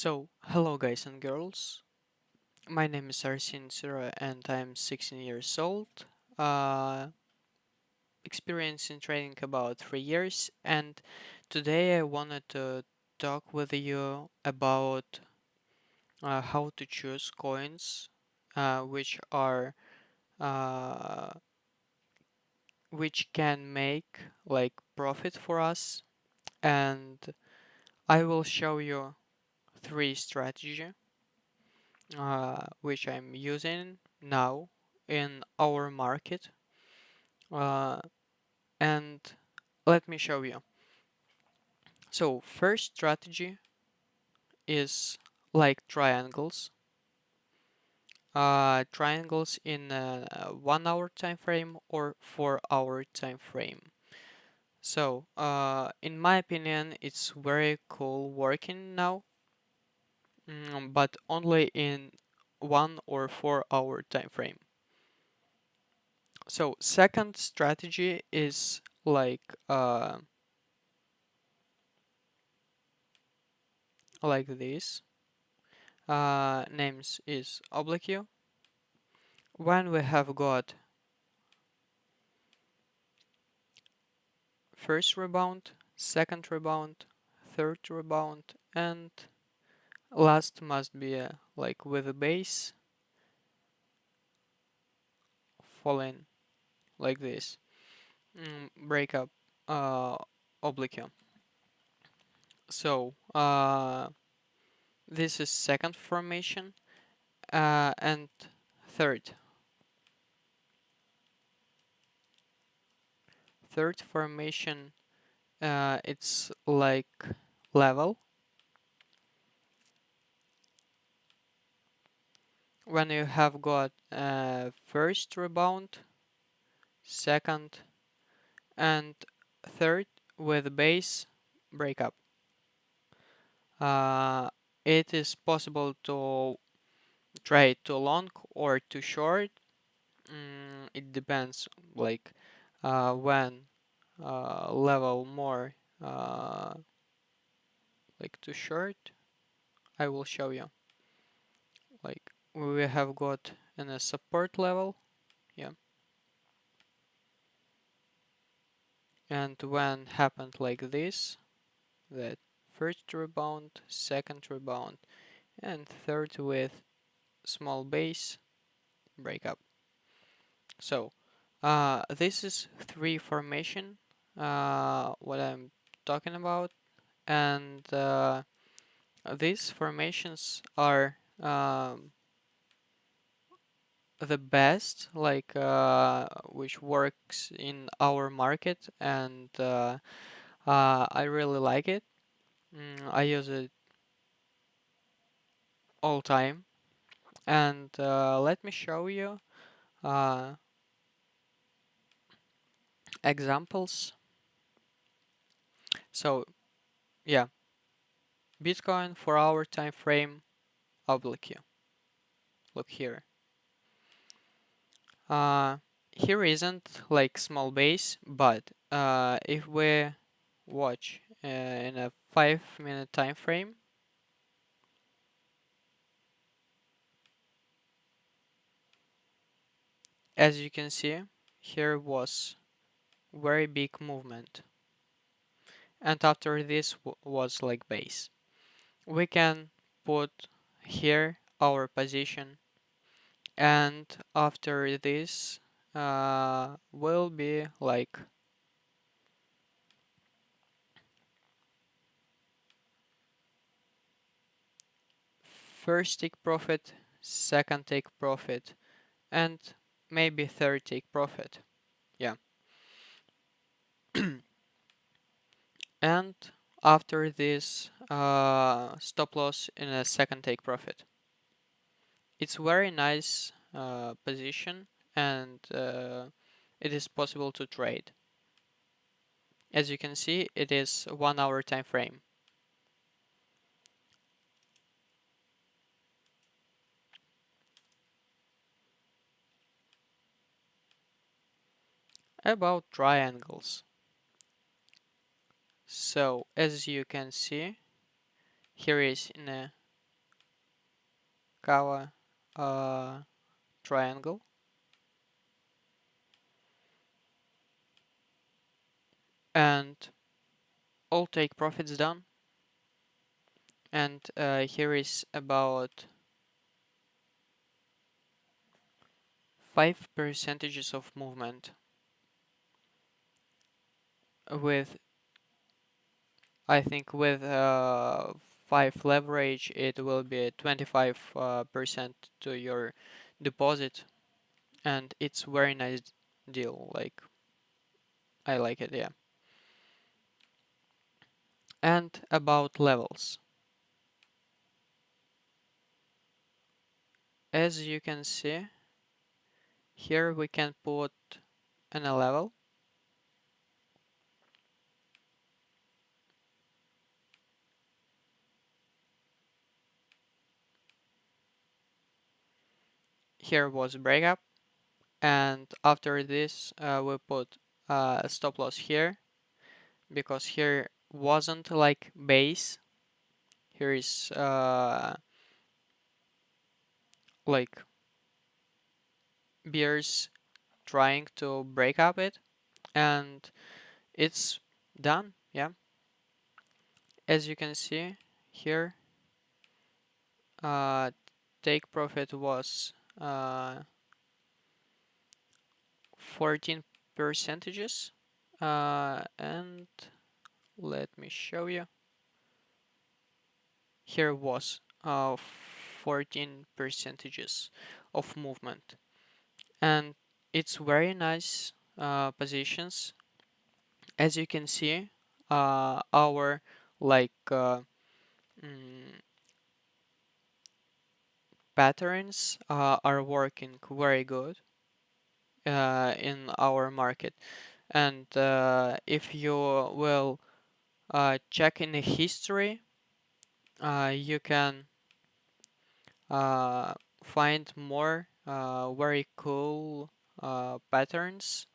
Hello guys and girls. My name is Arseniy and I'm 16 years old. Uh, Experience in trading about 3 years, and today I wanted to talk with you about how to choose coins which are uh, which can make like profit for us, and I will show you three strategy which I'm using now in our market. Uh, and let me show you. So first strategy is like triangles. Triangles in a 1 hour time frame or 4 hour time frame. In my opinion, it's very cool working now, but only in 1 or 4 hour time frame. So second strategy is like this. Names is oblique. When we have got first rebound, second rebound, third rebound, and last must be like with a base falling like this. Break up uh, oblique. So this is second formation, and third. Third formation, it's like level. When you have got first rebound, second, and third with base breakup. Uh, it is possible to trade too long or too short. It depends, like when level more uh, like too short. I will show you. Like we have got in a support level, yeah. And when happened like this, that first rebound, second rebound, and third with small base breakup. So this is three formation what I'm talking about, and these formations are the best, like which works in our market, and I really like it. I use it all time, and let me show you uh, examples. So yeah, Bitcoin 4 hour time frame oblique. Look here. Uh, Here isn't like small base, but if we watch in a 5 minute time frame, as you can see, here was very big movement, and after this was like base. We can put here our position, and after this will be like first take profit, second take profit, and maybe third take profit. Yeah. And after this stop loss in a second take profit. It's very nice position, and it is possible to trade. As you can see, it is 1 hour time frame. About triangles. So as you can see, here is in a Kawa uh, triangle, and all take profits done. And here is about 5 percentages of movement. With I think with 5 leverage, it will be 25 percent to your deposit, and it's very nice deal. Like I like it, yeah. And about levels, as you can see here, we can put in a level. Here was breakup, and after this we put a stop loss here, because here wasn't like base. Here is like bears trying to break up it, and it's done, yeah. As you can see here, uh, take profit was 14 percentages, and let me show you. Here was 14 percentages of movement, and it's very nice positions. As you can see, our like mm, patterns are working very good in our market. And if you will check in the history, you can uh, find more very cool patterns,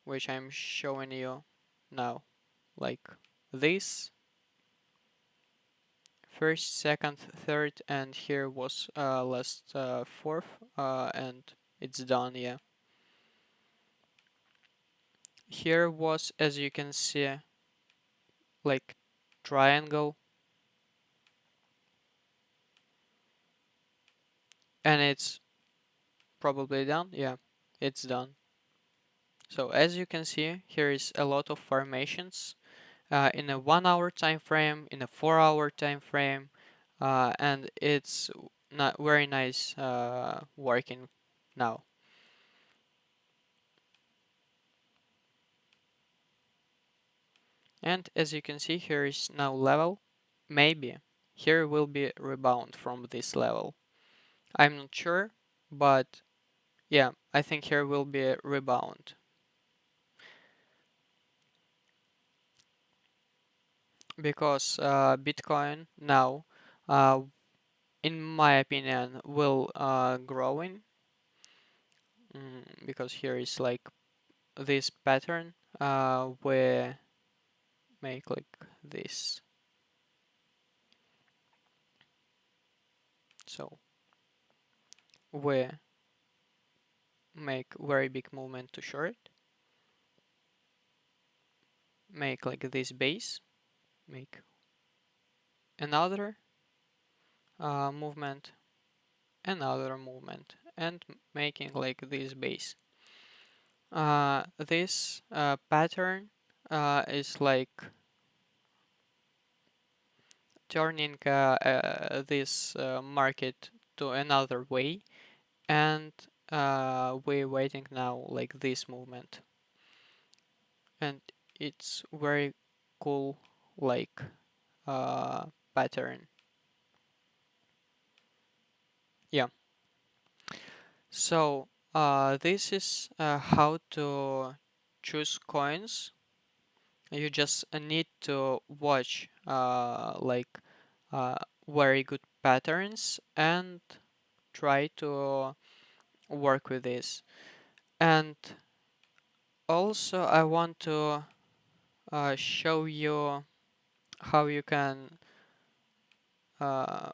which I'm showing you now, like this first, second, third, and here was last fourth, and it's done, yeah. Here was, as you can see, like triangle, and it's probably done, yeah, it's done. So as you can see, here is a lot of formations in a 1 hour time frame, in a 4 hour time frame, and it's not very nice working now. And as you can see, here is now level. Maybe here will be rebound from this level. I'm not sure, but yeah, I think here will be a rebound, because Bitcoin now, uh, in my opinion, will growing, because here is like this pattern we make like this. So we make very big movement to short, make like this base, make another movement, another movement, and making like this base. This pattern is like turning this market to another way, and we're waiting now like this movement, and it's very cool like uh, pattern, yeah. So this is how to choose coins. You just need to watch like uh, very good patterns and try to work with this. And also I want to show you how you can uh,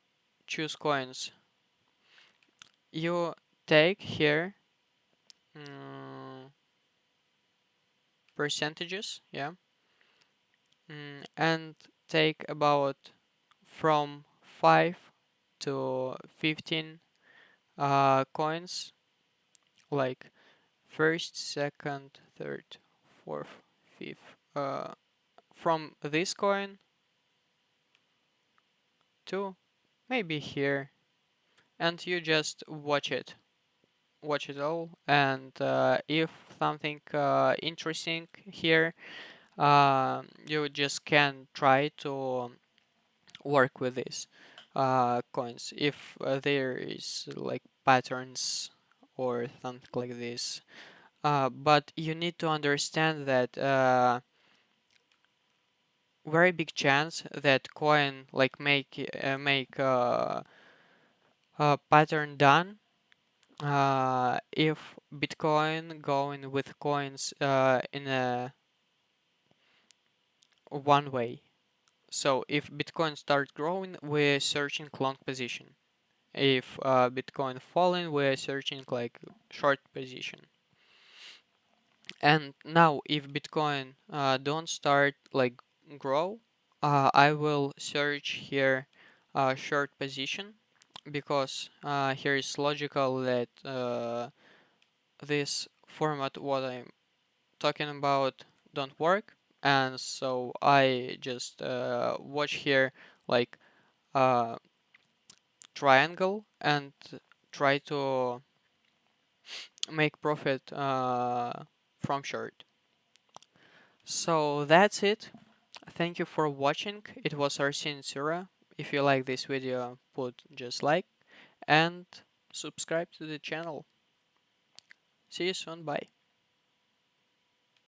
choose coins. You take here mm, percentages, yeah, and take about from 5 to 15 coins, like first, second, third, fourth, fifth. From this coin to maybe here, and you just watch it all, and if something interesting here, you just can try to work with this coins if there is like patterns or something like this. But you need to understand that very big chance that coin like make pattern done if Bitcoin going with coins in a one way. So if Bitcoin start growing, we're searching long position. If Bitcoin falling, we're searching like short position. And now if Bitcoin don't start like grow, I will search here short position because here is logical that this format what I'm talking about don't work, and so I just watch here like uh, triangle and try to make profit from short. So that's it. Thank you for watching. It was Arseniy. If you like this video, put just like and subscribe to the channel. See you soon. Bye.